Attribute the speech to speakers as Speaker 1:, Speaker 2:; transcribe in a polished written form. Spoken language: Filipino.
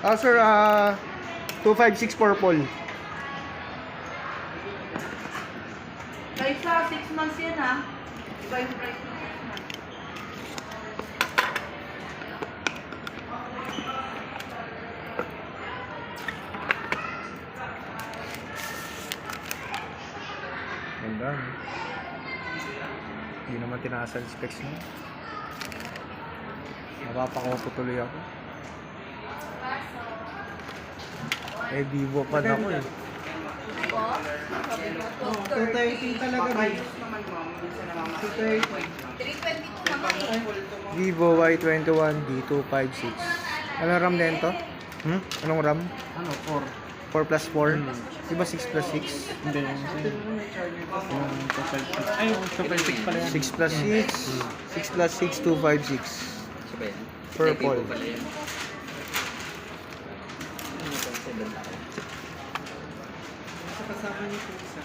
Speaker 1: Sir, 256 purple.
Speaker 2: Guys, 6 months yan ha. Iba yung price ng 6 months.
Speaker 1: Ganda. Hindi naman tinaas ang specs mo. Napapakoto tuloy ako. Eh, Vivo pa na ako eh.
Speaker 2: Po? Sabi mo,
Speaker 3: 230 talaga din. 230.
Speaker 2: 322 naman eh.
Speaker 1: Vivo Y21 D256. Anong RAM na ito? Anong RAM?
Speaker 3: Ano, 4?
Speaker 1: 4 plus 4? Di ba 6 plus 6?
Speaker 3: Hindi, yung 256. Ay, yung 256 pala yan.
Speaker 1: 6 plus 6? 6 plus 6, 256. Purple.
Speaker 3: Sa kasama niyo po isa.